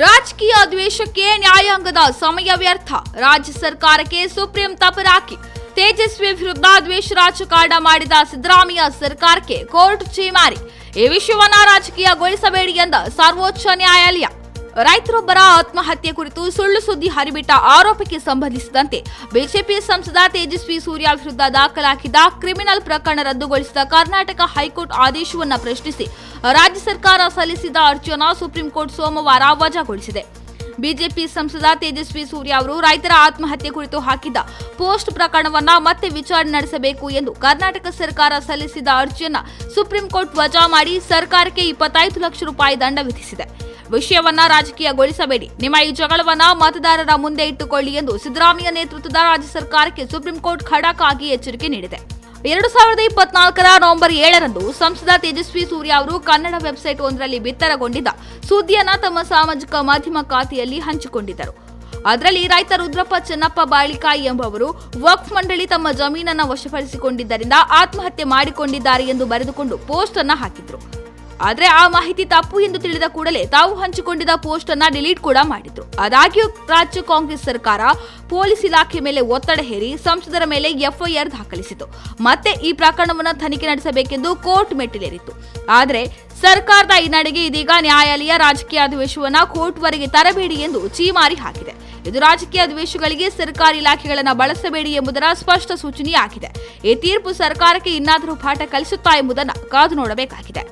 ರಾಜಕೀಯ ದ್ವೇಷಕ್ಕೆ ನ್ಯಾಯಾಂಗದ ಸಮಯ ವ್ಯರ್ಥ. ರಾಜ್ಯ ಸರ್ಕಾರಕ್ಕೆ ಸುಪ್ರೀಂ ತಪರಾಕಿ. ತೇಜಸ್ವಿ ವಿರುದ್ಧ ದ್ವೇಷ ರಾಜಕಾರಣ ಮಾಡಿದ ಸಿದ್ದರಾಮಯ್ಯ ಸರ್ಕಾರಕ್ಕೆ ಕೋರ್ಟ್ ಛೀಮಾರಿ. ಈ ವಿಷಯವನ್ನ ರಾಜಕೀಯಗೊಳಿಸಬೇಡಿ ಎಂದ ಸರ್ವೋಚ್ಚ ನ್ಯಾಯಾಲಯ. ರೈತರೊಬ್ಬರ ಆತ್ಮಹತ್ಯೆ ಕುರಿತು ಸುಳ್ಳು ಸುದ್ದಿ ಹರಿಬಿಟ್ಟ ಆರೋಪಕ್ಕೆ ಸಂಬಂಧಿಸಿದಂತೆ ಬಿಜೆಪಿ ಸಂಸದ ತೇಜಸ್ವಿ ಸೂರ್ಯ ವಿರುದ್ಧ ದಾಖಲಾಗಿದ್ದ ಕ್ರಿಮಿನಲ್ ಪ್ರಕರಣ ರದ್ದುಗೊಳಿಸಿದ ಕರ್ನಾಟಕ ಹೈಕೋರ್ಟ್ ಆದೇಶವನ್ನು ಪ್ರಶ್ನಿಸಿ ರಾಜ್ಯ ಸರ್ಕಾರ ಸಲ್ಲಿಸಿದ ಅರ್ಜಿಯನ್ನು ಸುಪ್ರೀಂ ಕೋರ್ಟ್ ಸೋಮವಾರ ವಜಾಗೊಳಿಸಿದೆ. ಬಿಜೆಪಿ ಸಂಸದ ತೇಜಸ್ವಿ ಸೂರ್ಯ ಅವರು ರೈತರ ಆತ್ಮಹತ್ಯೆ ಕುರಿತು ಹಾಕಿದ್ದ ಪೋಸ್ಟ್ ಪ್ರಕರಣವನ್ನ ಮತ್ತೆ ವಿಚಾರಣೆ ನಡೆಸಬೇಕು ಎಂದು ಕರ್ನಾಟಕ ಸರ್ಕಾರ ಸಲ್ಲಿಸಿದ ಅರ್ಜಿಯನ್ನ ಸುಪ್ರೀಂ ಕೋರ್ಟ್ ವಜಾ ಮಾಡಿ ಸರ್ಕಾರಕ್ಕೆ 25 ಲಕ್ಷ ರೂಪಾಯಿ ದಂಡ ವಿಧಿಸಿದೆ. ವಿಷಯವನ್ನ ರಾಜಕೀಯಗೊಳಿಸಬೇಡಿ, ನಿಮ್ಮ ಈ ಜಗಳವನ್ನ ಮತದಾರರ ಮುಂದೆ ಇಟ್ಟುಕೊಳ್ಳಿ ಎಂದು ಸಿದ್ದರಾಮಯ್ಯ ನೇತೃತ್ವದ ರಾಜ್ಯ ಸರ್ಕಾರಕ್ಕೆ ಸುಪ್ರೀಂ ಕೋರ್ಟ್ ಖಡಕ್ ಆಗಿ ಎಚ್ಚರಿಕೆ ನೀಡಿದೆ. 2024 ನವೆಂಬರ್ 7ರಂದು ಸಂಸದ ತೇಜಸ್ವಿ ಸೂರ್ಯ ಅವರು ಕನ್ನಡ ವೆಬ್ಸೈಟ್ ಒಂದರಲ್ಲಿ ಬಿತ್ತರಗೊಂಡಿದ್ದ ಸುದ್ದಿಯನ್ನ ತಮ್ಮ ಸಾಮಾಜಿಕ ಮಾಧ್ಯಮ ಖಾತೆಯಲ್ಲಿ ಹಂಚಿಕೊಂಡಿದ್ದರು. ಅದರಲ್ಲಿ ರೈತ ರುದ್ರಪ್ಪ ಚೆನ್ನಪ್ಪ ಬಾಳಿಕಾಯಿ ಎಂಬುವರು ವಕ್ಫ್ ಮಂಡಳಿ ತಮ್ಮ ಜಮೀನನ್ನ ವಶಪಡಿಸಿಕೊಂಡಿದ್ದರಿಂದ ಆತ್ಮಹತ್ಯೆ ಮಾಡಿಕೊಂಡಿದ್ದಾರೆ ಎಂದು ಬರೆದುಕೊಂಡು ಪೋಸ್ಟ್ ಅನ್ನ ಹಾಕಿದ್ರು. ಆದರೆ ಆ ಮಾಹಿತಿ ತಪ್ಪು ಎಂದು ತಿಳಿದ ಕೂಡಲೇ ತಾವು ಹಂಚಿಕೊಂಡಿದ್ದ ಪೋಸ್ಟ್ ಅನ್ನ ಡಿಲೀಟ್ ಕೂಡ ಮಾಡಿದ್ರು. ಆದಾಗ್ಯೂ ರಾಜ್ಯ ಕಾಂಗ್ರೆಸ್ ಸರ್ಕಾರ ಪೊಲೀಸ್ ಇಲಾಖೆ ಮೇಲೆ ಒತ್ತಡ ಹೇರಿ ಸಂಸದರ ಮೇಲೆ ಎಫ್ಐಆರ್ ದಾಖಲಿಸಿತು. ಮತ್ತೆ ಈ ಪ್ರಕರಣವನ್ನು ತನಿಖೆ ನಡೆಸಬೇಕೆಂದು ಕೋರ್ಟ್ ಮೆಟ್ಟಿಲೇರಿತ್ತು. ಆದರೆ ಸರ್ಕಾರದ ಈ ನಡೆಗೆ ಇದೀಗ ನ್ಯಾಯಾಲಯ ರಾಜಕೀಯ ದ್ವೇಷವನ್ನ ಕೋರ್ಟ್ವರೆಗೆ ತರಬೇಡಿ ಎಂದು ಛೀಮಾರಿ ಹಾಕಿದೆ. ಇದು ರಾಜಕೀಯ ದ್ವೇಷಗಳಿಗೆ ಸರ್ಕಾರಿ ಇಲಾಖೆಗಳನ್ನು ಬಳಸಬೇಡಿ ಎಂಬುದರ ಸ್ಪಷ್ಟ ಸೂಚನೆಯಾಗಿದೆ. ಈ ತೀರ್ಪು ಸರ್ಕಾರಕ್ಕೆ ಇನ್ನಾದರೂ ಪಾಠ ಕಲಿಸುತ್ತಾ ಎಂಬುದನ್ನು ಕಾದು ನೋಡಬೇಕಾಗಿದೆ.